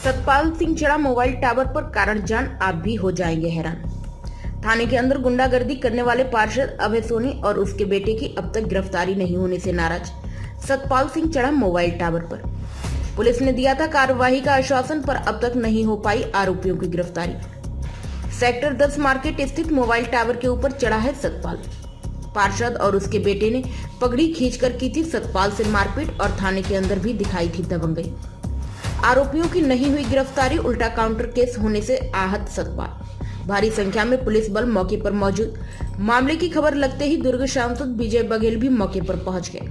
सतपाल सिंह चढ़ा mobile tower पर कारण जान आप भी हो जाएंगे हैरान। थाने के अंदर गुंडागर्दी करने वाले पार्षद अभय सोनी और उसके बेटे की अब तक गिरफ्तारी नहीं होने से नाराज सतपाल सिंह चढ़ा मोबाइल टावर पर। पुलिस ने दिया था कार्यवाही का आश्वासन, पर अब तक नहीं हो पाई आरोपियों की गिरफ्तारी। सेक्टर 10 मार्केट स्थित मोबाइल टावर के ऊपर चढ़ा है सतपाल। पार्षद और उसके बेटे ने पगड़ी खींचकर की थी सतपाल से मारपीट और थाने के अंदर भी दिखाई थी दबंगई। आरोपियों की नहीं हुई गिरफ्तारी, उल्टा काउंटर केस होने से आहत सतपाल। भारी संख्या में पुलिस बल मौके पर मौजूद। मामले की खबर लगते ही दुर्ग सांसद विजय बघेल भी मौके पर पहुंच गए।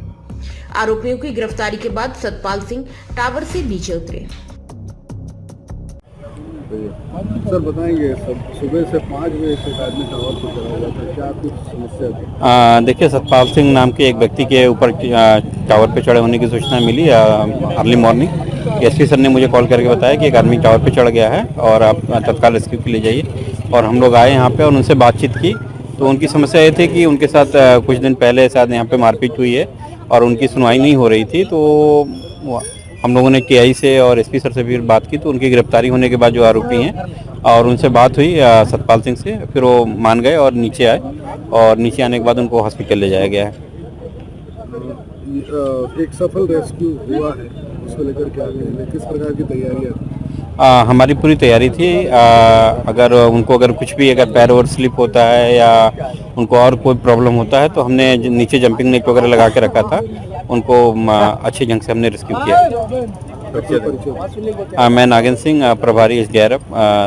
आरोपियों की गिरफ्तारी के बाद सतपाल सिंह टावर से नीचे उतरे। सर बताएंगे, सुबह से 5 बजे से आदमी टावर पर चला जाता है, क्या कुछ समस्या थी? देखिए, सतपाल सिंह नाम के एक व्यक्ति के ऊपर टावर पे चढ़े होने की सूचना मिली अर्ली मॉर्निंग। एसपी सर ने मुझे कॉल करके बताया कि एक आदमी टावर पे चढ़ गया है और आप तत्काल रेस्क्यू के लिए जाइए। और हम लोग आए यहाँ पे और उनसे बातचीत की, तो उनकी समस्या ये थी कि उनके साथ कुछ दिन पहले शायद यहाँ पे मारपीट हुई है और उनकी सुनवाई नहीं हो रही थी। तो हम लोगों ने टीआई से और एसपी सर से भी बात की, तो उनकी गिरफ्तारी होने के बाद जो आरोपी हैं और उनसे बात हुई सतपाल सिंह से, फिर वो मान गए और नीचे आए और नीचे आने के बाद उनको हॉस्पिटल ले जाया गया है। एक सफल रेस्क्यू हुआ है, उसको लेकर क्या कहेंगे, किस प्रकार की तैयारी है? हमारी पूरी तैयारी थी। अगर कुछ भी अगर पैर और स्लिप होता है या उनको और कोई प्रॉब्लम होता है तो हमने नीचे जंपिंग नेट वगैरह लगा के रखा था। उनको अच्छे ढंग से हमने रेस्क्यू किया। मैं नागेंद्र सिंह, प्रभारी SDRF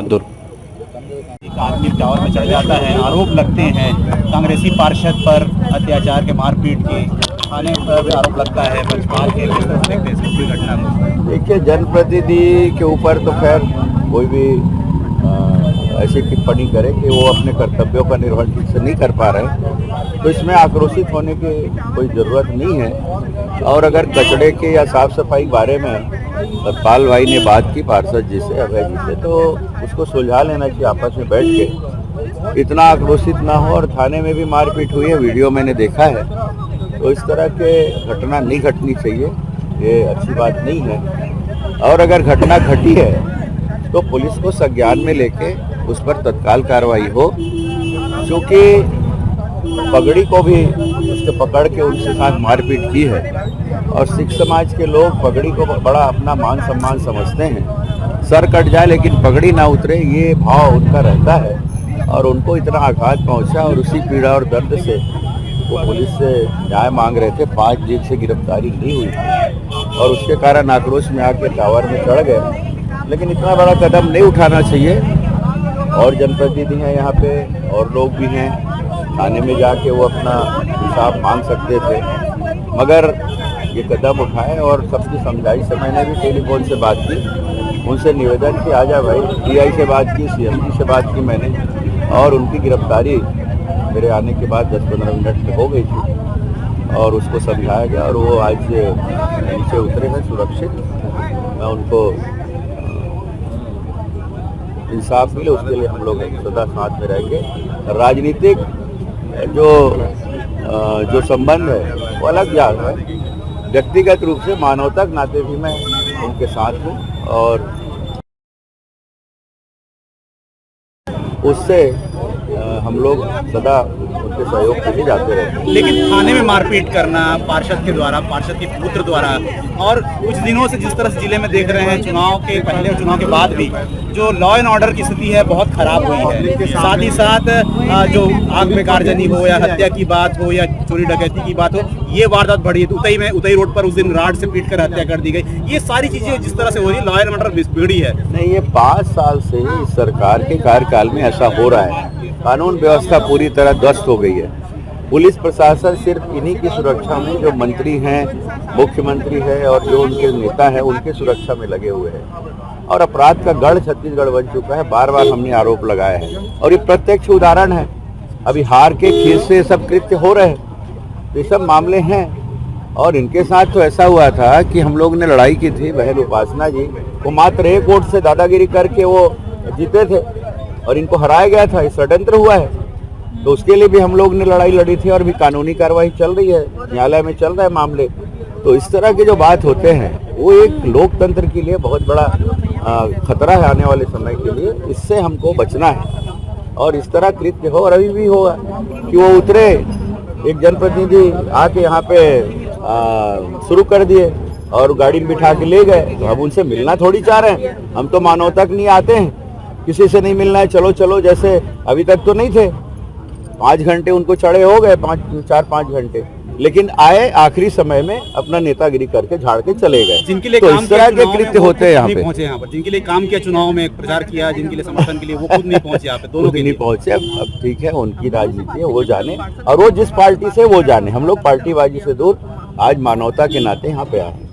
दुर्ग। एक आदमी टावर पर चढ़ जाता है, आरोप लगते हैं कांग्रेसी पार्षद पर अत्याचार के, मारपीट के, थाने पर भी आरोप लगता है। पंचमाल के किस तरह देखते हैं पूरी घटना को? देखिए, जनप्रतिनिधि के ऊपर तो खैर कोई भी ऐसी टिप्पणी करे कि वो अपने कर्तव्यों का निर्वहन ठीक से नहीं कर पा रहे, तो इसमें आक्रोशित होने की कोई ज़रूरत नहीं है। और अगर कचड़े के या साफ सफाई के बारे में सतपाल भाई ने बात की पार्षद जी से, अभय जी से, तो उसको सुलझा लेना चाहिए आपस में बैठ के, इतना आक्रोशित ना हो। और थाने में भी मारपीट हुई है, वीडियो मैंने देखा है, तो इस तरह के घटना नहीं घटनी चाहिए, ये अच्छी बात नहीं है। और अगर घटना घटी है तो पुलिस को संज्ञान में लेके उस पर तत्काल कार्रवाई हो, क्योंकि पगड़ी को भी उसके पकड़ के उनके साथ मारपीट की है। और सिख समाज के लोग पगड़ी को बड़ा अपना मान सम्मान समझते हैं। सर कट जाए लेकिन पगड़ी ना उतरे, ये भाव उनका रहता है और उनको इतना आघात पहुंचा और उसी पीड़ा और दर्द से वो पुलिस से न्याय मांग रहे थे। 5 दिन से गिरफ्तारी नहीं हुई और उसके कारण आक्रोश में आके टावर में चढ़ गए। लेकिन इतना बड़ा कदम नहीं उठाना चाहिए। और जनप्रतिनिधि हैं यहाँ पे और लोग भी हैं, थाने में जाके वो अपना हिसाब मांग सकते थे, मगर ये कदम उठाए। और सबकी समझाई से मैंने भी टेलीफोन से बात की, उनसे निवेदन कि आजा भाई। टीआई से बात की, CMD से बात की मैंने, और उनकी गिरफ्तारी मेरे आने के बाद 10-15 मिनट में हो गई थी और उसको समझाया गया और वो आज नीचे उतरे हैं सुरक्षित। मैं उनको इंसाफ मिले उसके लिए हम लोग सदा साथ में रहेंगे। राजनीतिक जो संबंध है वो अलग जाग है, व्यक्तिगत रूप से मानवता के नाते भी मैं उनके साथ हूँ और उससे हम लोग सदा उनके सहयोग के लिए जाते रहते हैं। लेकिन थाने में मारपीट करना पार्षद के द्वारा, पार्षद के पुत्र द्वारा, और कुछ दिनों से जिस तरह से जिले में देख रहे हैं, चुनाव के पहले और चुनाव के बाद भी जो लॉ एंड ऑर्डर की स्थिति है बहुत खराब हुई है। साथ ही साथ जो आग में कारजनी हो या हत्या की बात हो या चोरी डकैती की बात हो, ये वारदात बढ़ी है। उतई रोड पर उस दिन राड से पीट कर हत्या कर दी गई। ये सारी चीजें जिस तरह से हो रही, लॉ एंड ऑर्डर बिगड़ी है। नहीं, ये 5 साल से इस सरकार के कार्यकाल में ऐसा हो रहा है। कानून व्यवस्था पूरी तरह ध्वस्त हो गई है। पुलिस प्रशासन सिर्फ इन्हीं की सुरक्षा में, जो मंत्री हैं, मुख्यमंत्री है और जो उनके नेता हैं, उनके सुरक्षा में लगे हुए हैं और अपराध का गढ़ छत्तीसगढ़ बन चुका है। बार बार हमने आरोप लगाए हैं और ये प्रत्यक्ष उदाहरण है। अभी हार के खेत से सब कृत्य हो रहे हैं, तो ये सब मामले हैं। और इनके साथ तो ऐसा हुआ था कि हम लोग ने लड़ाई की थी, बहन उपासना जी, वो मात्र 1 वोट से दादागिरी करके वो जीते थे और इनको हराया गया था। ये षड्यंत्र हुआ है, तो उसके लिए भी हम लोग ने लड़ाई लड़ी थी और भी कानूनी कार्रवाई चल रही है, न्यायालय में चल रहे हैं मामले। तो इस तरह के जो बात होते हैं वो एक लोकतंत्र के लिए बहुत बड़ा खतरा है आने वाले समय के लिए, इससे हमको बचना है। और इस तरह कृत्य हो और अभी भी होगा कि वो उतरे, एक जनप्रतिनिधि आके यहाँ पे शुरू कर दिए और गाड़ी में बिठा के ले गए, तो हम उनसे मिलना थोड़ी चाह रहे हैं। हम तो मानव तक नहीं आते हैं, किसी से नहीं मिलना है, चलो चलो जैसे अभी तक तो नहीं थे। 5 घंटे उनको चढ़े हो गए, 4-5 घंटे, लेकिन आए आखिरी समय में अपना नेतागिरी करके झाड़ के चले गए। जिनके लिए तो काम इस तरह किया के कृत्य होते हैं यहाँ पे। पहुंचे यहाँ पर, जिनके लिए काम किया, चुनाव में प्रचार किया, जिनके लिए समर्थन के लिए, वो खुद नहीं पहुंचे यहाँ पे, दोनों खुद नहीं पहुंचे। अब ठीक है, उनकी राजनीति है, वो जाने, और वो जिस पार्टी से वो जाने। हम लोग पार्टीबाजी से दूर आज मानवता के नाते यहाँ पे आए हैं।